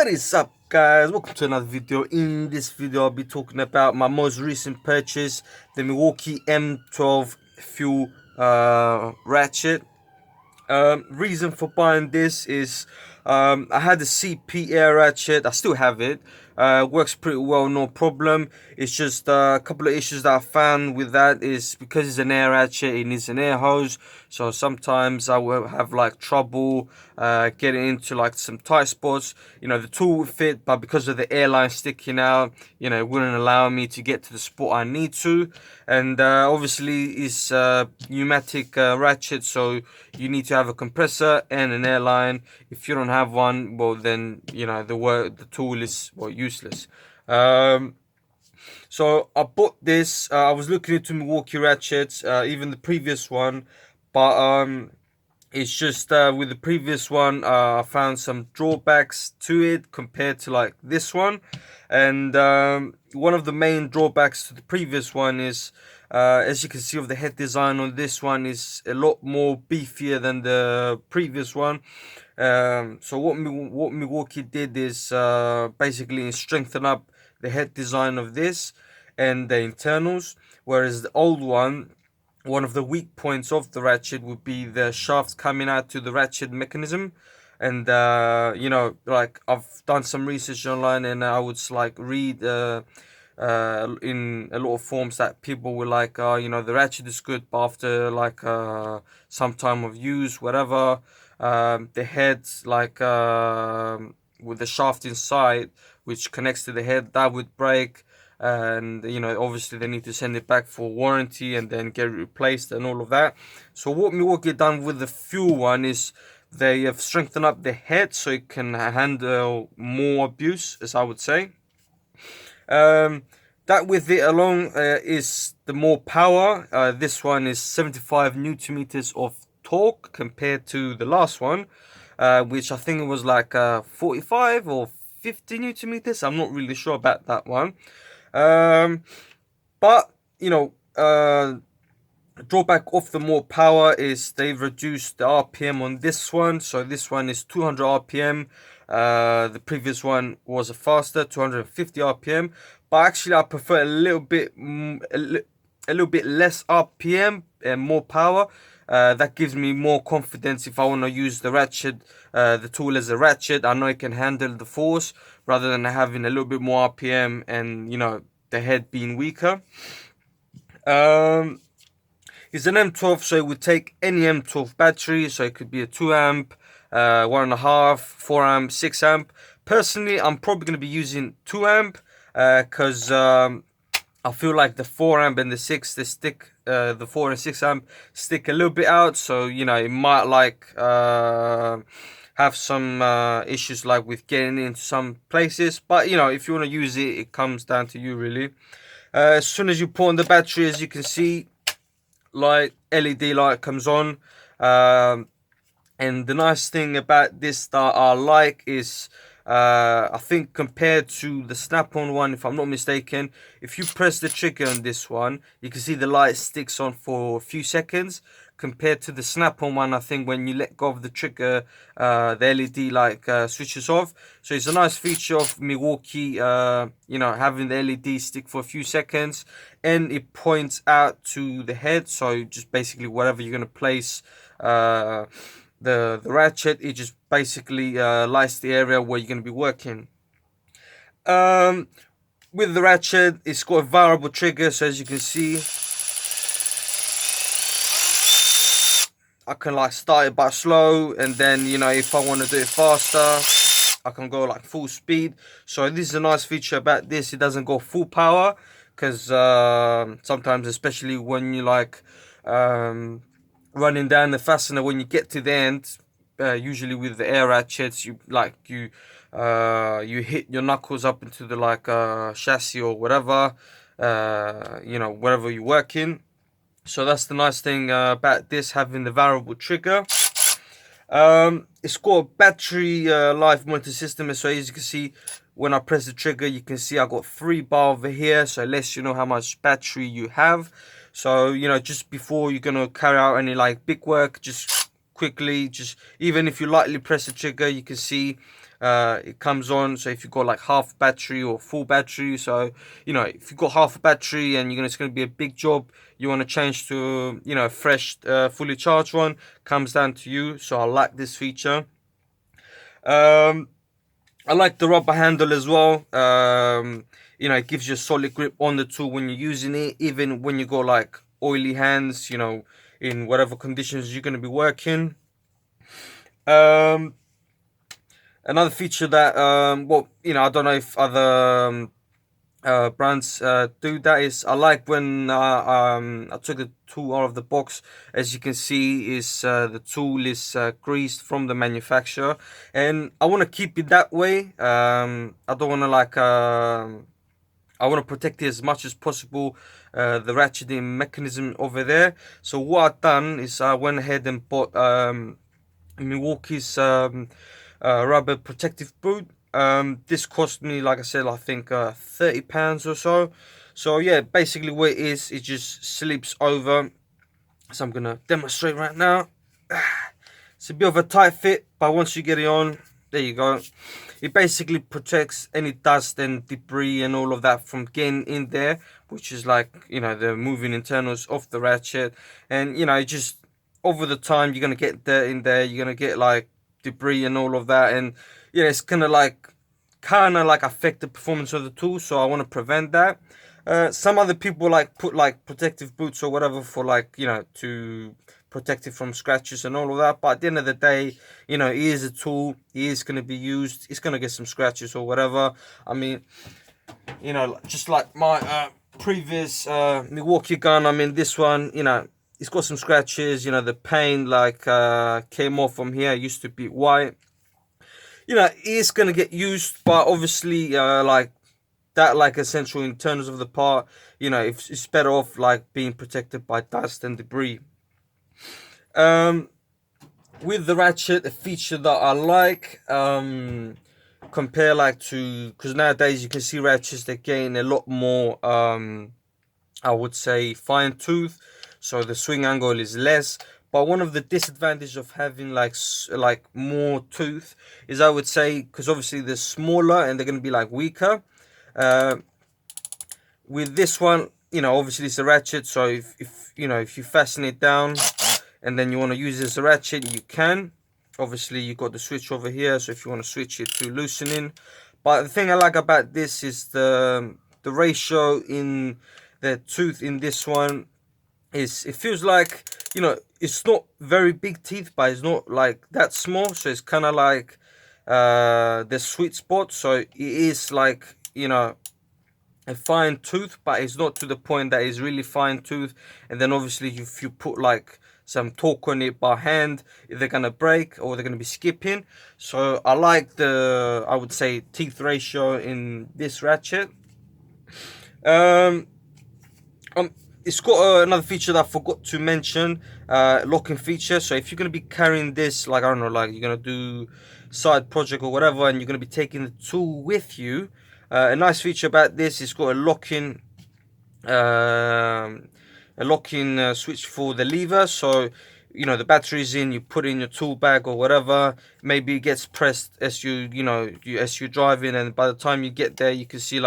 What is up, guys? Welcome to another video. In this video I'll be talking about my most recent purchase, the Milwaukee M12 Fuel Ratchet. Reason for buying this is I had the CP air ratchet. I still have it. Works pretty well, no problem. It's just a couple of issues that I found with that is because it's an air ratchet, it needs an air hose. So sometimes I will have like trouble getting into like some tight spots. You know, the tool would fit, but because of the airline sticking out, you know, it wouldn't allow me to get to the spot I need to. And obviously it's pneumatic ratchet, so you need to have a compressor and an airline. If you don't have one, well then, you know, the tool is, well, useless. So I bought this. I was looking into Milwaukee ratchets, even the previous one, but it's just with the previous one, I found some drawbacks to it compared to like this one. And one of the main drawbacks to the previous one is, as you can see, of the head design on this one is a lot more beefier than the previous one. So what Milwaukee did is basically strengthen up the head design of this and the internals, whereas the old one of the weak points of the ratchet would be the shafts coming out to the ratchet mechanism. And you know, like I've done some research online, and I would like read in a lot of forums that people were like, you know, the ratchet is good, but after like some time of use, whatever, the head, like with the shaft inside which connects to the head, that would break. And you know, obviously they need to send it back for warranty and then get it replaced and all of that. So what Milwaukee done with the fuel one is they have strengthened up the head so it can handle more abuse, as I would say. That with it along is the more power. This one is 75 newton meters of torque compared to the last one, which I think it was like 45 or 50 newton meters. I'm not really sure about that one. But you know, drawback of the more power is they've reduced the RPM on this one. So this one is 200 RPM. The previous one was a faster 250 RPM, but actually I prefer a little bit less RPM and more power. That gives me more confidence if I want to use the ratchet, the tool as a ratchet. I know it can handle the force rather than having a little bit more RPM and, you know, the head being weaker. It's an M12, so it would take any M12 battery. So it could be a 2 amp, 1.5, 4 amp, 6 amp. Personally, I'm probably going to be using 2 amp because I feel like the 4 amp and the 6, they stick, the 4 and 6 amp stick a little bit out. So, you know, it might like have some issues like with getting into some places. But, you know, if you want to use it, it comes down to you really. As soon as you put on the battery, as you can see, light, LED light comes on. And the nice thing about this that I like is, I think compared to the snap-on one, if I'm not mistaken, if you press the trigger on this one, you can see the light sticks on for a few seconds. Compared to the snap-on one, I think when you let go of the trigger, the LED light switches off. So it's a nice feature of Milwaukee, you know, having the LED stick for a few seconds, and it points out to the head. So just basically whatever you're gonna place the ratchet, it just basically lights the area where you're going to be working. With the ratchet, it's got a variable trigger, so as you can see, I can like start it by slow, and then, you know, if I want to do it faster, I can go like full speed. So this is a nice feature about this. It doesn't go full power because sometimes, especially when you like running down the fastener, when you get to the end, usually with the air ratchets, you hit your knuckles up into the like chassis or whatever, you know, wherever you're working. So that's the nice thing about this, having the variable trigger. It's got a battery life monitor system, so as you can see, when I press the trigger, you can see I got 3 bar over here, so it lets you know how much battery you have. So, you know, just before you're gonna carry out any like big work, just quickly. Just even if you lightly press the trigger, you can see it comes on. So if you've got like half battery or full battery, so if you've got half a battery and it's going to be a big job, you want to change to a fresh fully charged one, comes down to you. So I like this feature. I like the rubber handle as well. It gives you a solid grip on the tool when you're using it, even when you got like oily hands, in whatever conditions you're going to be working. Um, Another feature that, I don't know if other brands do that, is I like when I took the tool out of the box. As you can see, is the tool is greased from the manufacturer, and I want to keep it that way. I don't want to I want to protect it as much as possible, the ratcheting mechanism over there. So what I've done is I went ahead and bought Milwaukee's rubber protective boot. This cost me, like I said, I think £30 or so. So yeah, basically what it is, it just slips over. So I'm gonna demonstrate right now. It's a bit of a tight fit, but once you get it on, there you go. It basically protects any dust and debris and all of that from getting in there, which is like, the moving internals of the ratchet. And, it just, over the time, you're going to get dirt in there. You're going to get like debris and all of that. And, it's going to kind of like affect the performance of the tool. So I want to prevent that. Some other people put like protective boots or whatever for to protect it from scratches and all of that. But at the end of the day, it is a tool. It is going to be used. It's going to get some scratches or whatever. I mean, just like my previous Milwaukee gun. I mean, this one, it's got some scratches. The paint came off from here. It used to be white. It is going to get used, but obviously that essential in terms of the part, it's better off being protected by dust and debris. With the ratchet, a feature that I like, compare because nowadays you can see ratchets, they're getting a lot more, I would say, fine tooth, so the swing angle is less. But one of the disadvantages of having more tooth is, I would say, because obviously they're smaller and they're going to be weaker. With this one, obviously it's a ratchet, so if you fasten it down and then you want to use this as a ratchet, you can. Obviously you got the switch over here, so if you want to switch it to loosening. But the thing I like about this is the ratio in the tooth in this one is, it feels like, it's not very big teeth, but it's not that small, so it's kind of the sweet spot. So it is a fine tooth, but it's not to the point that it's really fine tooth. And then obviously if you put some torque on it by hand, they're gonna break or they're gonna be skipping. So I like I would say, teeth ratio in this ratchet. It's got another feature that I forgot to mention, locking feature. So if you're going to be carrying this, I don't know, you're going to do side project or whatever, and you're going to be taking the tool with you, a nice feature about this is got a locking switch for the lever. So the battery's in, you put it in your tool bag or whatever, maybe it gets pressed as as you're driving, and by the time you get there, you can see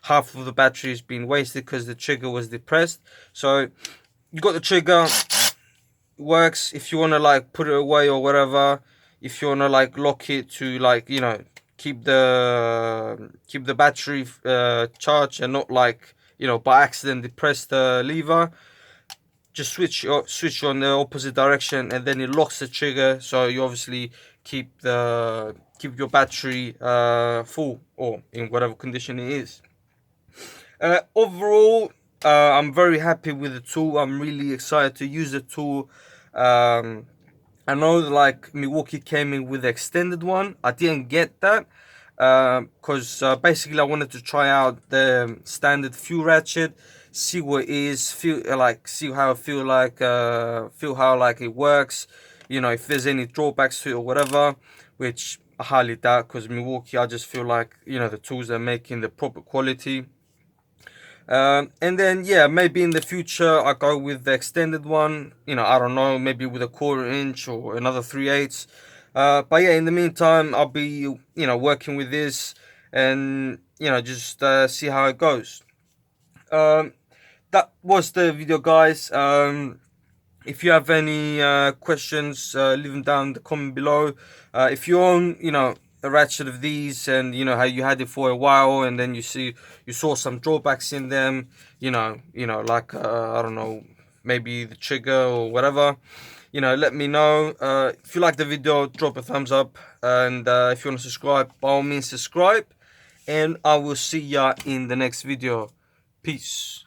half of the battery has been wasted because the trigger was depressed. So you got the trigger, works. If you want to put it away or whatever, if you want to lock it to keep the battery charged and not by accident depress the lever, just switch on the opposite direction and then it locks the trigger. So you obviously keep your battery full, or in whatever condition it is. Overall, I'm very happy with the tool. I'm really excited to use the tool. I know Milwaukee came in with the extended one. I didn't get that because basically I wanted to try out the standard fuel ratchet, see what it is, see how it feel how it works. If there's any drawbacks to it or whatever, which I highly doubt, because Milwaukee, I just feel the tools they're making, the proper quality. And then yeah, maybe in the future I go with the extended one. You know, I don't know, maybe with a 1/4 inch or another 3/8. But yeah, in the meantime, I'll be working with this, and just see how it goes. Um, that was the video, guys. If you have any questions, leave them down in the comment below. If you own, a ratchet of these, and how you had it for a while, and then you saw some drawbacks in them, like I don't know, maybe the trigger or whatever, let me know. If you like the video, drop a thumbs up, and if you want to subscribe, by all means subscribe, and I will see ya in the next video. Peace.